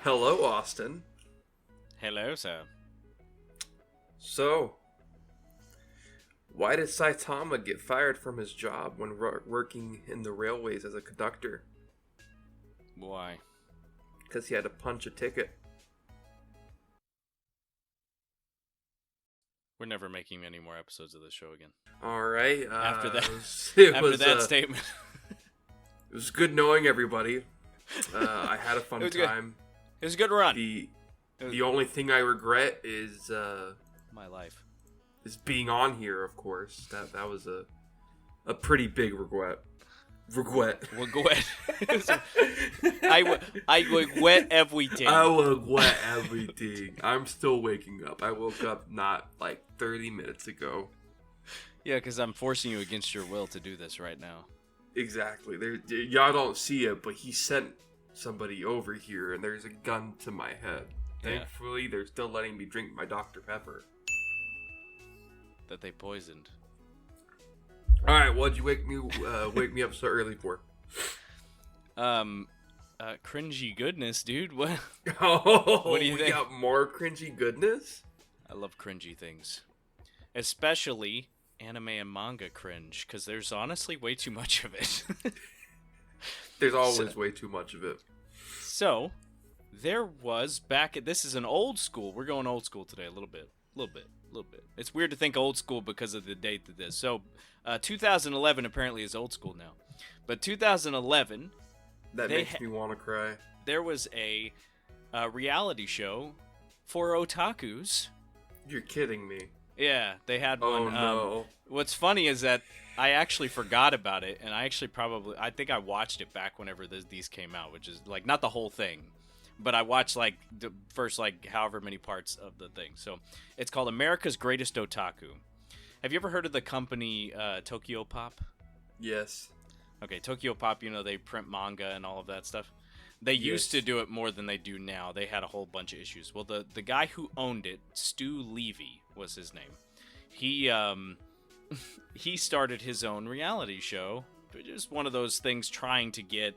Hello, Austin. Hello, sir. So, why did Saitama get fired from his job when working in the railways as a conductor? Why? Because he had to punch a ticket. We're never making any more episodes of this show again. All right. After that, was, statement, it was good knowing everybody. I had a fun It was time. it was a good run. The only thing I regret is My life. is being on here. Of course, that was a pretty big regret. Regret. I regret everything. I regret everything. I'm still waking up. I woke up not like 30 minutes ago. Yeah, because I'm forcing you against your will to do this right now. Exactly. Y'all don't see it, but he sent somebody over here, and there's a gun to my head. Yeah. Thankfully, they're still letting me drink my Dr. Pepper. That they poisoned. All right, what'd you wake me up so early for? Cringy goodness, dude. What? Oh, What do you we think? got more cringy goodness? I love cringy things, especially anime and manga cringe, because there's honestly way too much of it. There's always way too much of it. So, there was this is an old school. We're going old school today a little bit. It's weird to think old school because of the date that this. So, 2011 apparently is old school now. But 2011, That makes me want to cry. there was a reality show for otakus. You're kidding me. Yeah, they had Oh, one. no. What's funny is that I actually forgot about it, and I think I watched it back whenever these came out, which is like not the whole thing, but I watched like the first like however many parts of the thing. So it's called America's Greatest Otaku. Have you ever heard of the company Tokyo Pop? Yes. Okay, Tokyo Pop, they print manga and all of that stuff. They used to do it more than they do now. They had a whole bunch of issues. Well, the guy who owned it, Stu Levy was his name. He started his own reality show. Just one of those things trying to get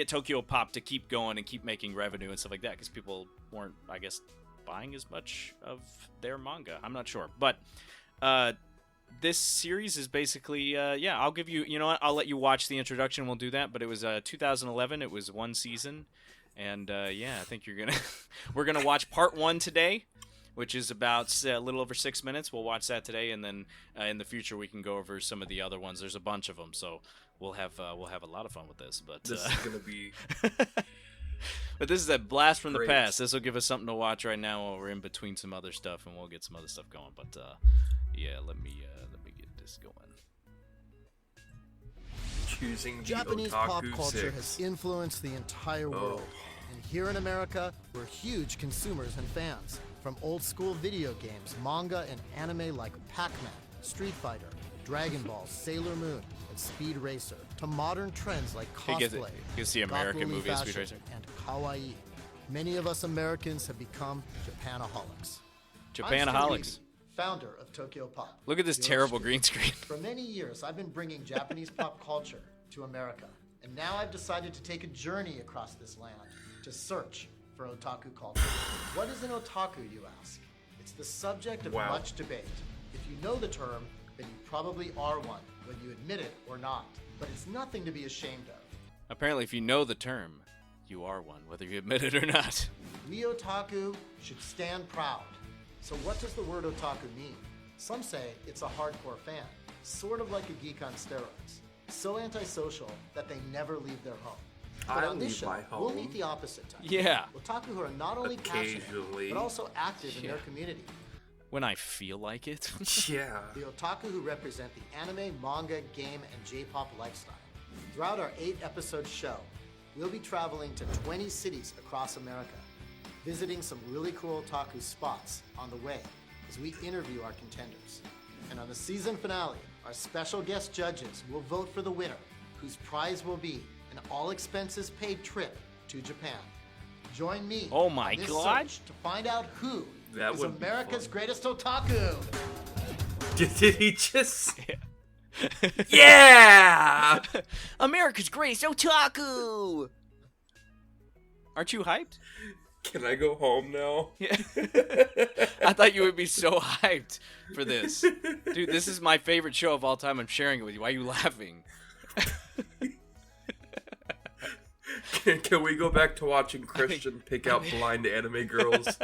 Tokyo Pop to keep going and keep making revenue and stuff like that, because people weren't, I guess, buying as much of their manga. I'm not sure. But this series is basically, I'll give you, I'll let you watch the introduction. We'll do that. But it was 2011. It was one season. And, I think we're going to watch part 1 today, which is about a little over 6 minutes. We'll watch that today. And then in the future, we can go over some of the other ones. There's a bunch of them. So we'll have a lot of fun with this. But This is going to be... But this is a blast from the Great. past. This will give us something to watch right now while we're in between some other stuff, and we'll get some other stuff going. But let me get this going. Choosing the Japanese Otaku pop culture 6. has influenced the entire world. And here in America, we're huge consumers and fans. From old school video games, manga, and anime like Pac-Man, Street Fighter, Dragon Ball, Sailor Moon, and Speed Racer, to modern trends like cosplay, You can see American goth-movie movie as Speed fashion, Racer. and kawaii. Many of us Americans have become Japanaholics. I'm Stu Japanaholics. Levy, founder of Tokyo Pop. Look at this Your terrible street. green screen. For many years, I've been bringing Japanese pop culture to America. And now I've decided to take a journey across this land to search for otaku culture. What is an otaku, you ask? It's the subject of Wow. much debate. If you know the term, then you probably are one, whether you admit it or not. But it's nothing to be ashamed of. Apparently, if you know the term, you are one, whether you admit it or not. We otaku should stand proud. So what does the word otaku mean? Some say it's a hardcore fan, sort of like a geek on steroids. So antisocial that they never leave their home. But I on this leave show, my we'll home. meet the opposite type. Yeah. Otaku who are not only passionate, Occasionally. but also active in their Yeah. community. When I feel like it. Yeah. The otaku who represent the anime, manga, game, and J-pop lifestyle. Throughout our 8-episode show, we'll be traveling to 20 cities across America, visiting some really cool otaku spots on the way as we interview our contenders. And on the season finale, our special guest judges will vote for the winner, whose prize will be an all-expenses-paid trip to Japan. Join me Oh my on this God. search to find out who That is would be America's fun. greatest otaku. Did he just... Yeah! America's greatest otaku! Aren't you hyped? Can I go home now? Yeah. I thought you would be so hyped for this. Dude, this is my favorite show of all time. I'm sharing it with you. Why are you laughing? Can we go back to watching Christian pick out blind anime girls?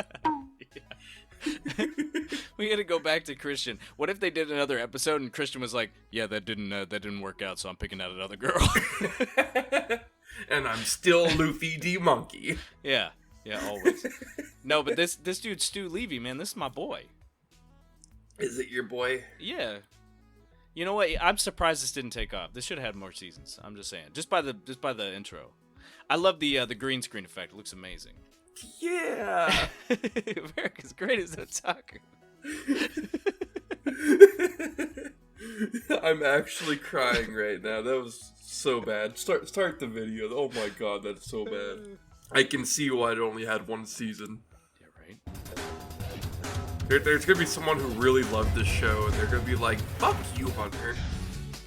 We gotta go back to Christian. What if they did another episode and Christian was like, "Yeah, that didn't work out, so I'm picking out another girl." And I'm still Luffy D Monkey. Yeah, always. No, but this dude Stu Levy, man, this is my boy. Is it your boy? Yeah. You know what? I'm surprised this didn't take off. This should have had more seasons. I'm just saying. Just by the intro. I love the green screen effect. It looks amazing. Yeah. America's Greatest Otaku. I'm actually crying right now. That was so bad. Start the video. Oh my god, that's so bad. I can see why it only had one season. Yeah, right. There's gonna be someone who really loved this show, and they're gonna be like, "Fuck you, Hunter."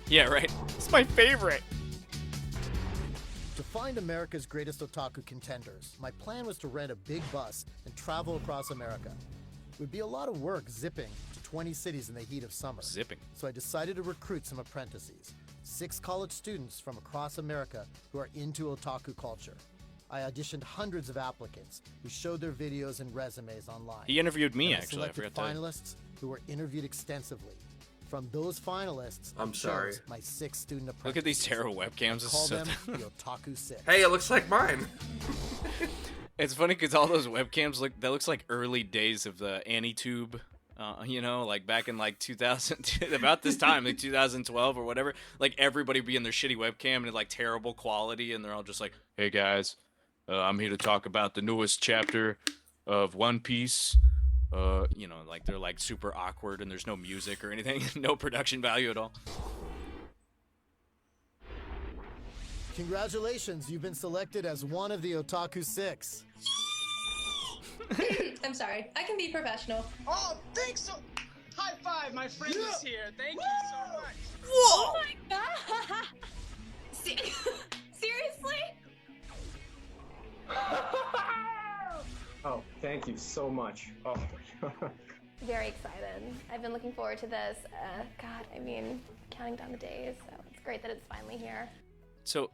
Yeah, right. It's my favorite. To find America's greatest otaku contenders, my plan was to rent a big bus and travel across America. It would be a lot of work zipping to 20 cities in the heat of summer. Zipping. So I decided to recruit some apprentices, 6 college students from across America who are into otaku culture. I auditioned hundreds of applicants who showed their videos and resumes online. He interviewed me, And actually. I selected forgot to. finalists who were interviewed extensively. From those finalists, I'm I sorry. chose my 6 student apprentices. Look at these terrible webcams. This is Call so them the Otaku 6. Hey, it looks like mine. It's funny because all those webcams looks like early days of the AnyTube, like back in like 2000, about this time, like 2012 or whatever. Like everybody be in their shitty webcam and like terrible quality, and they're all just like, "Hey guys, I'm here to talk about the newest chapter of One Piece." Like they're like super awkward and there's no music or anything, no production value at all. Congratulations, you've been selected as one of the Otaku 6. I'm sorry. I can be professional. Oh, thanks so. High five, my friend is here. Thank you so much. Oh my god! Seriously? Oh, thank you so much. Oh my god. Very excited. I've been looking forward to this. Counting down the days. So it's great that it's finally here. So,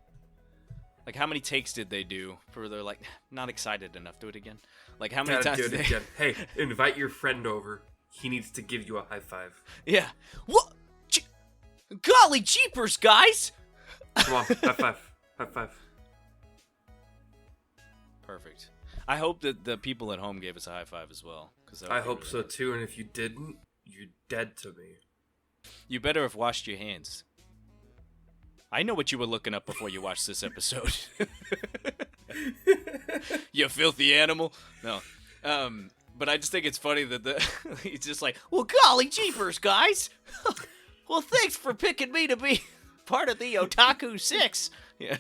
like, how many takes did they do for they're like not excited enough? Do it again. Like, how many times Do did it they? again. Hey, invite your friend over. He needs to give you a high five. Yeah. What? Golly jeepers, guys! Come on, high five. High five. Perfect. I hope that the people at home gave us a high five as well. I hope so too, and if you didn't, you're dead to me. You better have washed your hands. I know what you were looking up before you watched this episode. You filthy animal. No. But I just think it's funny that he's just like, well, golly jeepers, guys. Well, thanks for picking me to be part of the Otaku 6. Yeah.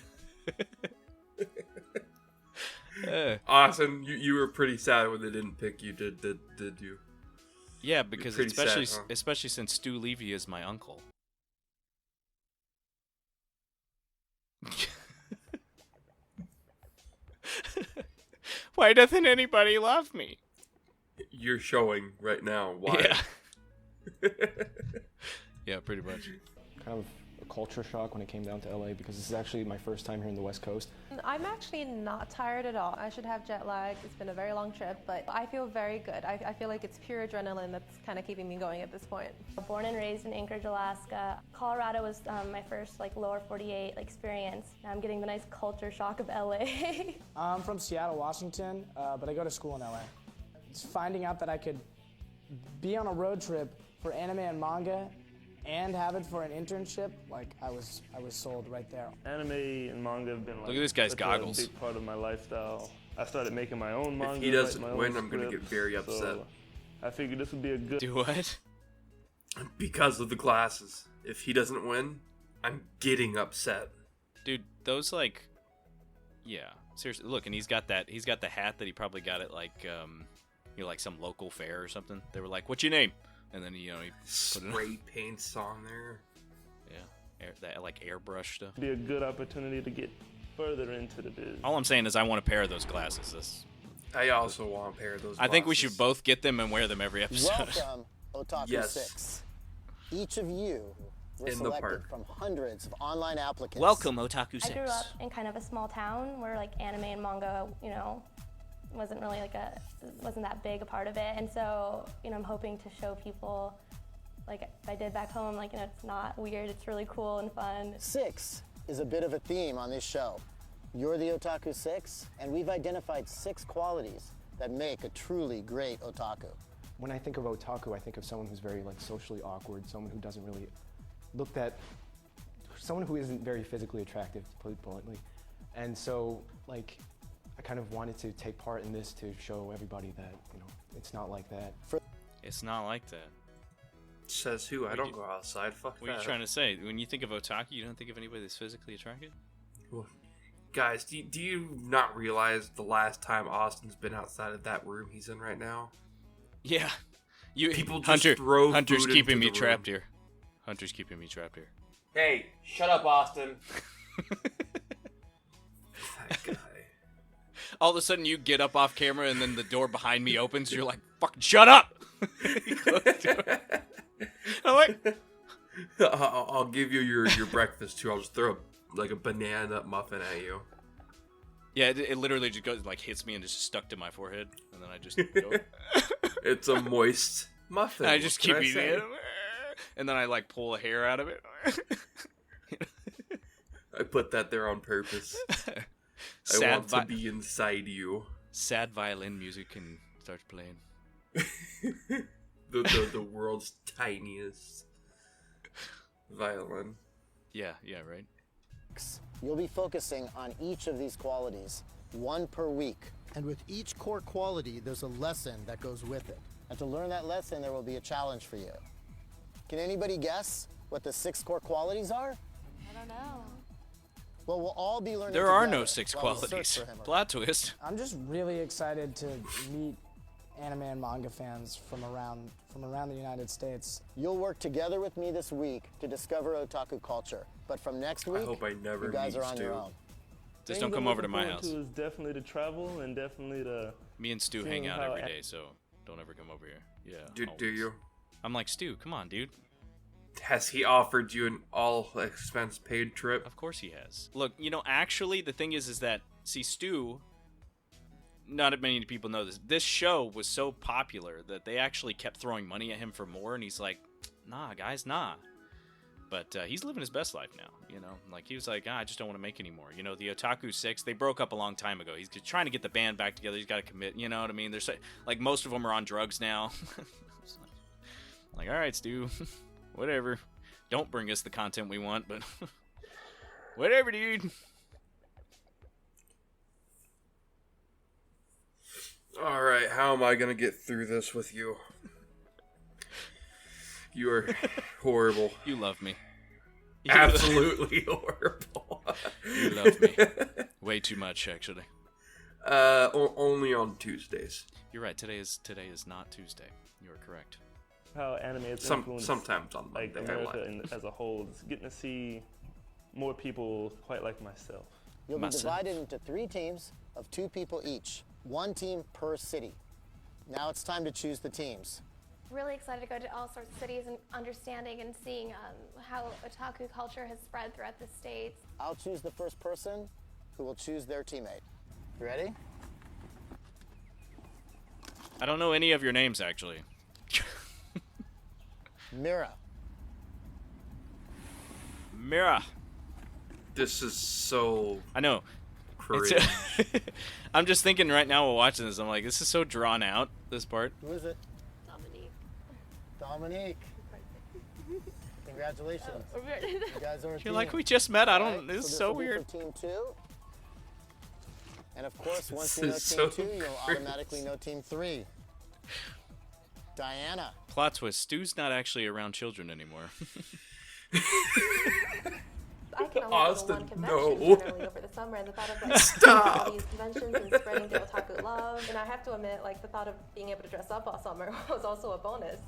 Austin, you were pretty sad when they didn't pick you, did you? Yeah, because pretty especially sad, huh? especially since Stu Levy is my uncle. Why doesn't anybody love me? You're showing right now why. Yeah. Yeah, pretty much. Kind of a culture shock when it came down to LA because this is actually my first time here in the West Coast. I'm actually not tired at all. I should have jet lag. It's been a very long trip, but I feel very good. I feel like it's pure adrenaline that's kind of keeping me going at this point. Born and raised in Anchorage, Alaska. Colorado was my first lower 48 experience. Now I'm getting the nice culture shock of LA. I'm from Seattle, Washington, but I go to school in LA. Just finding out that I could be on a road trip for anime and manga and have it for an internship, I was sold right there. Anime and manga have been Look at this guy's such goggles. a big part of my lifestyle. I started making my own manga. If he write doesn't my own win, I'm gonna get scripts, very upset. so I figured this would be a good. Do what? Because of the glasses. If he doesn't win, I'm getting upset. Dude, those yeah, seriously. Look, and he's got the hat that he probably got at like some local fair or something. They were like, "What's your name?" And then he put it Spray paints on there. that like airbrush stuff. Be a good opportunity to get further into the biz. All I'm saying is I want a pair of those glasses. I also want a pair of those I think we glasses. should both get them and wear them every episode. Welcome, Otaku Yes. 6. Each of you were In the selected park. from hundreds of online applicants. Welcome, Otaku 6. I grew up in kind of a small town where like anime and manga, wasn't really wasn't that big a part of it. And so, I'm hoping to show people, like I did back home, it's not weird, it's really cool and fun. 6 is a bit of a theme on this show. You're the Otaku 6, and we've identified 6 qualities that make a truly great otaku. When I think of otaku, I think of someone who's very socially awkward, someone who doesn't really someone who isn't very physically attractive, to put it politely. And so, I kind of wanted to take part in this to show everybody that, it's not like that. It's not like that. Says who? I don't go outside. Fuck What are that. you trying to say? When you think of otaku, you don't think of anybody that's physically attractive? Guys, do you not realize the last time Austin's been outside of that room he's in right now? Yeah. People just throw Hunter's food keeping into me the trapped room. here. Hunter's keeping me trapped here. Hey, shut up, Austin. That guy. All of a sudden, you get up off camera, and then the door behind me opens. You're like, "Fucking shut up!" You close the door. I'm like, I'll give you your breakfast too. I'll just throw a banana nut muffin at you. yeah, it literally just goes hits me and just stuck to my forehead, and then I just go. It's a moist muffin. I just What keep can I eating say? it, and then I pull a hair out of it. I put that there on purpose. I want to be inside you. Sad violin music and starts playing. the world's tiniest violin. Yeah, right. You'll be focusing on each of these qualities, 1 per week. And with each core quality, there's a lesson that goes with it. And to learn that lesson, there will be a challenge for you. Can anybody guess what the 6 core qualities are? I don't know. Well, we'll all be learning There are together no 6 while we search qualities. for him. Plot twist. I'm just really excited to meet anime and manga fans from around the United States. You'll work together with me this week to discover otaku culture. But from next week, hope I never you guys meet are on your Stu. own. Just Things don't I'm come over to looking my forward house. to is definitely to travel and definitely to. Me and Stu seeing hang out how every day, so don't ever come over here. Yeah. Do always. you? I'm like, Stu, come on, dude. Has he offered you an all-expense-paid trip? Of course he has. Look, actually, the thing is that, see, Stu, not many people know this. This show was so popular that they actually kept throwing money at him for more, and he's like, nah, guys, nah. But he's living his best life now, He was like, I just don't want to make any more. The Otaku 6, they broke up a long time ago. He's trying to get the band back together. He's got to commit, you know what I mean? There's most of them are on drugs now. All right, Stu, whatever. Don't bring us the content we want, but whatever, dude. All right, how am I gonna get through this with you? You are horrible. You love me. Absolutely horrible. You love me. Way too much, actually. Only on Tuesdays. You're right. Today is not Tuesday. You are correct. How anime has influenced Sometimes on Monday. America as a whole. It's getting to see more people quite like myself. You'll be divided into 3 teams of 2 people each. 1 team per city. Now it's time to choose the teams. Really excited to go to all sorts of cities and understanding and seeing how otaku culture has spread throughout the states. I'll choose the first person who will choose their teammate. You ready? I don't know any of your names, actually. Mira. Mira. This is so. I know. Cringe. I'm just thinking right now while watching this, I'm like, this is so drawn out, this part. Who is it? Dominique. Dominique. Congratulations. You guys are a You're team. like, we just met. I don't. Right, This is this so will be weird. for team 2. And of course, once This you know is team so 2, you'll cringe. automatically know team 3. Diana. Plot twist: Stu's not actually around children anymore. I can only Austin, go to one no. convention generally over the summer, and the thought of Stop. all these conventions and spreading the otaku love, and I have to admit, the thought of being able to dress up all summer was also a bonus.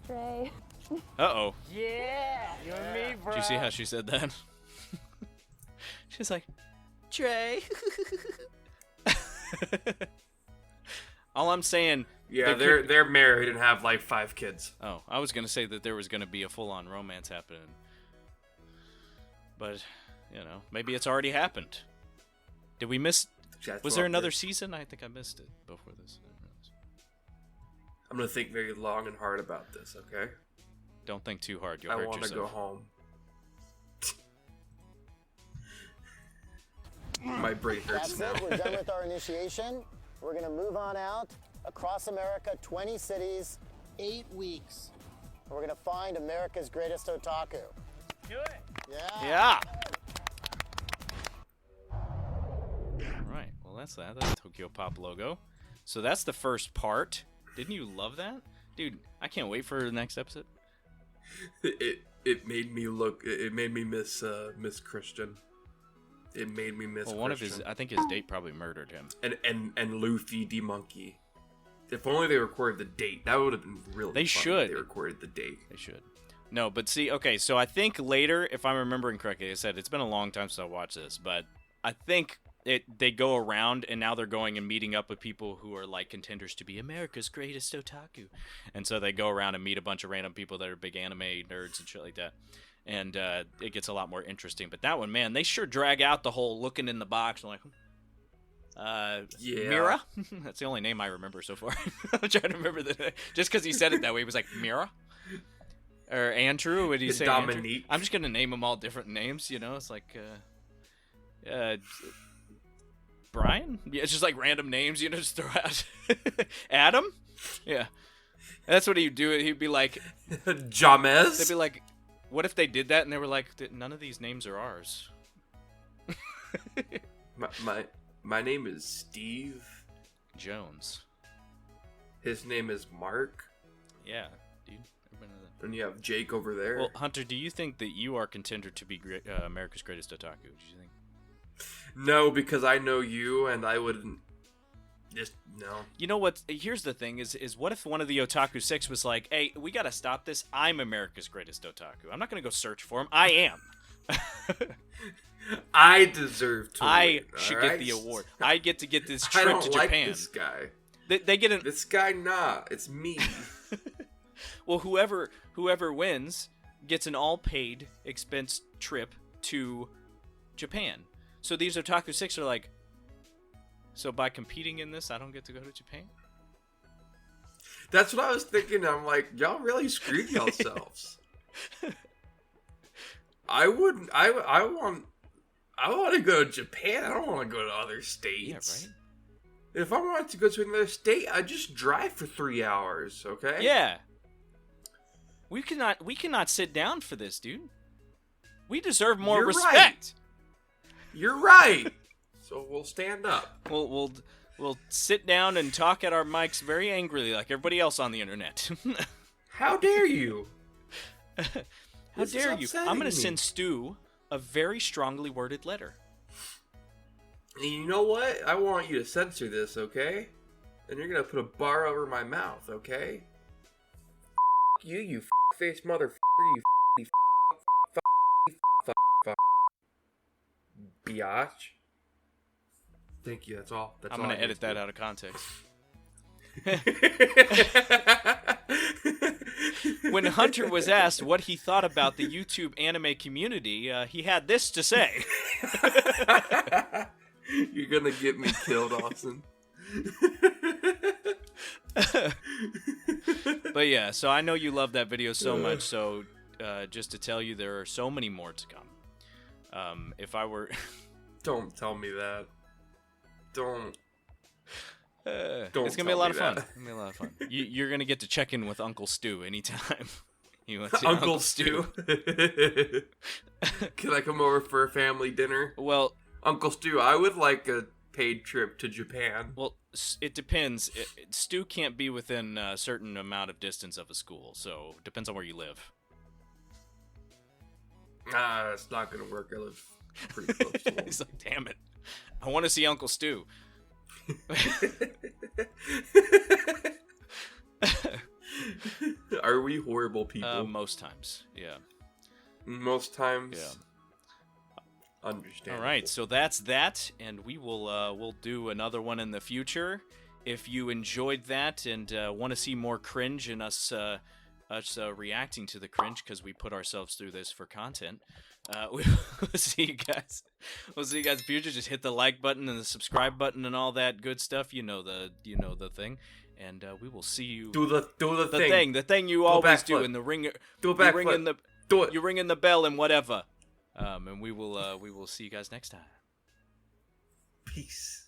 Dre. Uh-oh. Yeah, you and me, bro. Did you see how she said that? She's like, Trey. All I'm saying. Yeah, they're married and have like 5 kids. Oh, I was gonna say that there was gonna be a full-on romance happening, but maybe it's already happened. Did we miss? Was there another season? I think I missed it before this. I'm gonna think very long and hard about this. Okay. Don't think too hard. You'll I hurt want to yourself. go home. My brain hurts That's now. it. We're done with our initiation. We're going to move on out across America, 20 cities, 8 weeks. We're going to find America's greatest otaku. Do it. Yeah. All right. Well, that's that. That's the Tokyo Pop logo. So that's the first part. Didn't you love that, dude? I can't wait for the next episode. It made me look. It made me miss Christian. It made me miss. Well, one Christian. of his, I think his date probably murdered him. And Luffy D Monkey. If only they recorded the date, that would have been really. They fun should. If they recorded the date. They should. No, but see, okay, so I think later, if I'm remembering correctly, I said it's been a long time since I watched this, but I think they go around and now they're going and meeting up with people who are like contenders to be America's greatest otaku, and so they go around and meet a bunch of random people that are big anime nerds and shit like that. And it gets a lot more interesting. But that one, man, they sure drag out the whole looking in the box. I'm like, yeah. Mira? That's the only name I remember so far. I'm trying to remember just because he said it that way. He was like, Mira? Or Andrew? Would he say Dominique? Andrew? I'm just going to name them all different names, It's like, Brian? Yeah, it's just like random names, just throw out. Adam? Yeah. That's what he'd do. He'd be like... Jamez? They'd be like... What if they did that and they were like, none of these names are ours? my name is Steve Jones. His name is Mark. Yeah, dude. Everybody knows that. And you have Jake over there. Well, Hunter, do you think that you are contender to be America's greatest otaku? Do you think? No, because I know you, and I wouldn't. Just no. You know what? Here's the thing: is what if one of the Otaku 6 was like, "Hey, we gotta stop this. I'm America's greatest otaku. I'm not gonna go search for him. I am. I deserve to. I win, should right? get the award. I get to get this I trip don't to like Japan. this guy. They get This guy, nah. It's me. Well, whoever wins gets an all-paid expense trip to Japan. So these Otaku 6 are like, so by competing in this, I don't get to go to Japan? That's what I was thinking. I'm like, y'all really screwed yourselves. I wouldn't. I want to go to Japan. I don't want to go to other states. Yeah, right. If I wanted to go to another state, I'd just drive for 3 hours. Okay. Yeah. We cannot sit down for this, dude. We deserve more You're respect. Right. You're right. So we'll stand up. We'll sit down and talk at our mics very angrily, like everybody else on the internet. How dare you? How dare you? I'm gonna send Stu a very strongly worded letter. And you know what? I want you to censor this, okay? And you're gonna put a bar over my mouth, okay? You face motherfucker, you biatch. Thank you. That's all. I'm gonna edit that out of context. When Hunter was asked what he thought about the YouTube anime community, he had this to say. You're gonna get me killed, Austin. But yeah, so I know you love that video so much, so just to tell you, there are so many more to come. If I were... Don't tell me that. Don't. It's gonna be a lot of fun. It's gonna be a lot of fun. You're gonna get to check in with Uncle Stu anytime. You want to Uncle Stu? Can I come over for a family dinner? Well, Uncle Stu, I would like a paid trip to Japan. Well, it depends. Stu can't be within a certain amount of distance of a school, so it depends on where you live. Nah, it's not gonna work. I live pretty close to him. He's like, damn it. I want to see Uncle Stu. Are we horrible people? Most times, yeah. Most times? Yeah. Understandable. All right, so that's that, and we will we'll do another one in the future. If you enjoyed that and want to see more cringe and us reacting to the cringe because we put ourselves through this for content, we'll see you guys. We'll see you guys in the future. Just hit the like button and the subscribe button and all that good stuff. You know the thing. And we will see you. Do the thing. The thing you always do in the ring. Do a backflip. Do it. You ring in the bell and whatever. And we will see you guys next time. Peace.